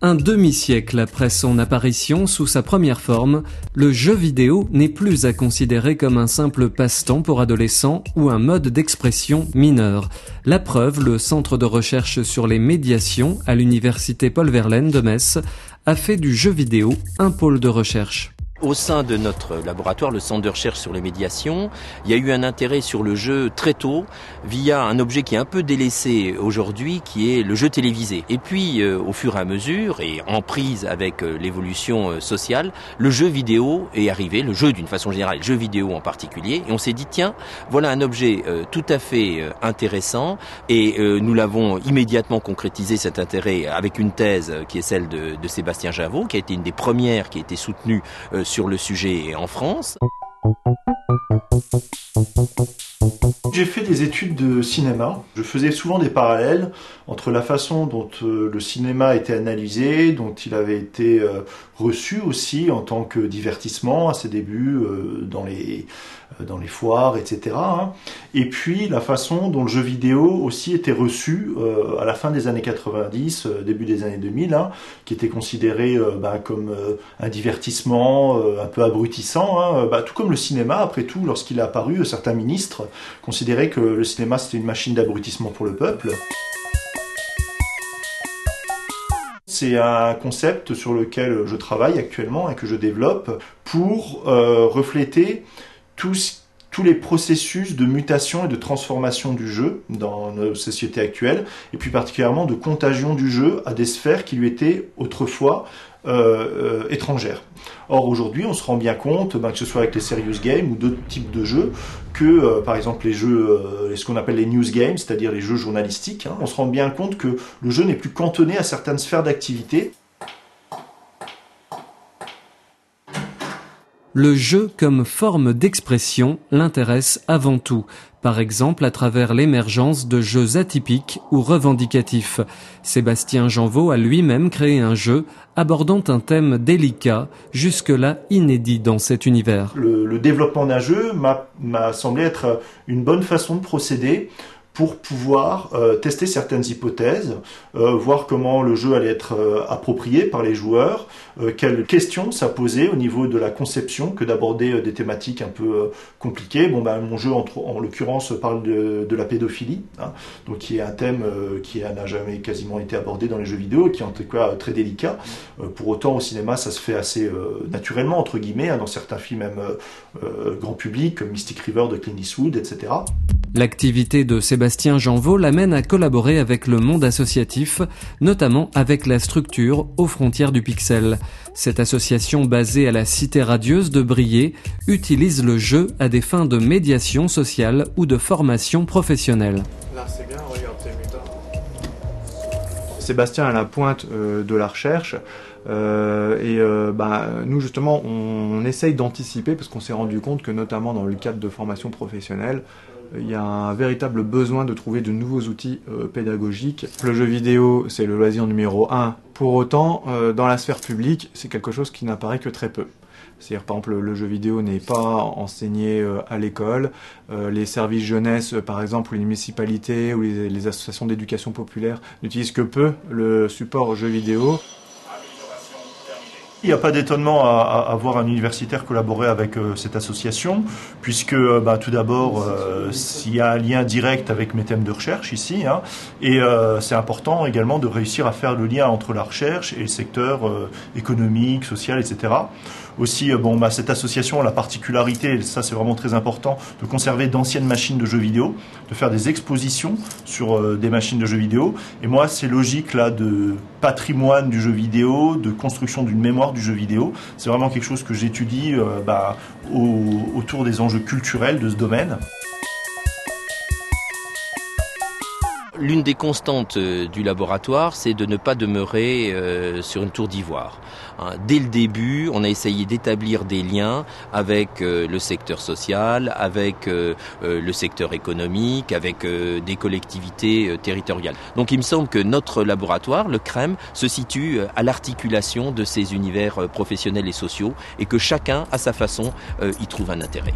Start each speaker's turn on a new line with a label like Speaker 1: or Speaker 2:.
Speaker 1: Un demi-siècle après son apparition sous sa première forme, le jeu vidéo n'est plus à considérer comme un simple passe-temps pour adolescents ou un mode d'expression mineur. La preuve, le Centre de recherche sur les médiations à l'université Paul Verlaine de Metz a fait du jeu vidéo un pôle de recherche.
Speaker 2: Au sein de notre laboratoire, le Centre de recherche sur les médiations, il y a eu un intérêt sur le jeu très tôt via un objet qui est un peu délaissé aujourd'hui, qui est le jeu télévisé. Et puis, au fur et à mesure, et en prise avec l'évolution sociale, le jeu vidéo est arrivé, le jeu d'une façon générale, le jeu vidéo en particulier, et on s'est dit, tiens, voilà un objet tout à fait intéressant, et nous l'avons immédiatement concrétisé, cet intérêt, avec une thèse qui est celle de Sébastien Javot, qui a été une des premières qui a été soutenue sur le sujet en France.
Speaker 3: J'ai fait des études de cinéma. Je faisais souvent des parallèles entre la façon dont le cinéma était analysé, dont il avait été reçu aussi en tant que divertissement à ses débuts dans les foires, etc. Et puis la façon dont le jeu vidéo aussi était reçu à la fin des années 90, début des années 2000, qui était considéré comme un divertissement un peu abrutissant, tout comme le cinéma, après tout, lorsqu'il est apparu, certains ministres considéraient que le cinéma c'était une machine d'abrutissement pour le peuple. C'est un concept sur lequel je travaille actuellement et que je développe pour refléter tous les processus de mutation et de transformation du jeu dans nos sociétés actuelles, et plus particulièrement de contagion du jeu à des sphères qui lui étaient autrefois étrangères. Or aujourd'hui, on se rend bien compte, que ce soit avec les serious games ou d'autres types de jeux, que par exemple les jeux, ce qu'on appelle les news games, c'est-à-dire les jeux journalistiques, on se rend bien compte que le jeu n'est plus cantonné à certaines sphères d'activité.
Speaker 1: Le jeu comme forme d'expression l'intéresse avant tout, par exemple à travers l'émergence de jeux atypiques ou revendicatifs. Sébastien Janvot a lui-même créé un jeu abordant un thème délicat, jusque-là inédit dans cet univers.
Speaker 3: Le développement d'un jeu m'a semblé être une bonne façon de procéder pour pouvoir tester certaines hypothèses, voir comment le jeu allait être approprié par les joueurs, quelles questions ça posait au niveau de la conception que d'aborder des thématiques un peu compliquées. Mon jeu en l'occurrence parle de la pédophilie, donc qui est un thème qui n'a jamais quasiment été abordé dans les jeux vidéo, et qui est en tout cas très délicat. Pour autant au cinéma ça se fait assez naturellement entre guillemets, dans certains films même grand public comme Mystic River de Clint Eastwood, etc.
Speaker 1: L'activité de Sébastien Janvot l'amène à collaborer avec le monde associatif, notamment avec la structure Aux Frontières du Pixel. Cette association basée à la Cité radieuse de Briey utilise le jeu à des fins de médiation sociale ou de formation professionnelle.
Speaker 4: Là c'est bien, regarde tes mutants. Sébastien est à la pointe de la recherche. Nous justement on essaye d'anticiper parce qu'on s'est rendu compte que notamment dans le cadre de formation professionnelle, il y a un véritable besoin de trouver de nouveaux outils pédagogiques. Le jeu vidéo, c'est le loisir numéro 1. Pour autant, dans la sphère publique, c'est quelque chose qui n'apparaît que très peu. C'est-à-dire, par exemple, le jeu vidéo n'est pas enseigné à l'école. Les services jeunesse, par exemple, ou les municipalités ou les associations d'éducation populaire n'utilisent que peu le support jeu vidéo.
Speaker 3: Il n'y a pas d'étonnement à voir un universitaire collaborer avec cette association, puisque tout d'abord, il y a un lien direct avec mes thèmes de recherche ici, et c'est important également de réussir à faire le lien entre la recherche et le secteur économique, social, etc. Aussi, cette association a la particularité, et ça c'est vraiment très important, de conserver d'anciennes machines de jeux vidéo, de faire des expositions sur des machines de jeux vidéo. Et moi, ces logiques-là de patrimoine du jeu vidéo, de construction d'une mémoire du jeu vidéo, c'est vraiment quelque chose que j'étudie autour des enjeux culturels de ce domaine.
Speaker 2: L'une des constantes du laboratoire, c'est de ne pas demeurer sur une tour d'ivoire. Dès le début, on a essayé d'établir des liens avec le secteur social, avec le secteur économique, avec des collectivités territoriales. Donc il me semble que notre laboratoire, le CREM, se situe à l'articulation de ces univers professionnels et sociaux et que chacun, à sa façon, y trouve un intérêt.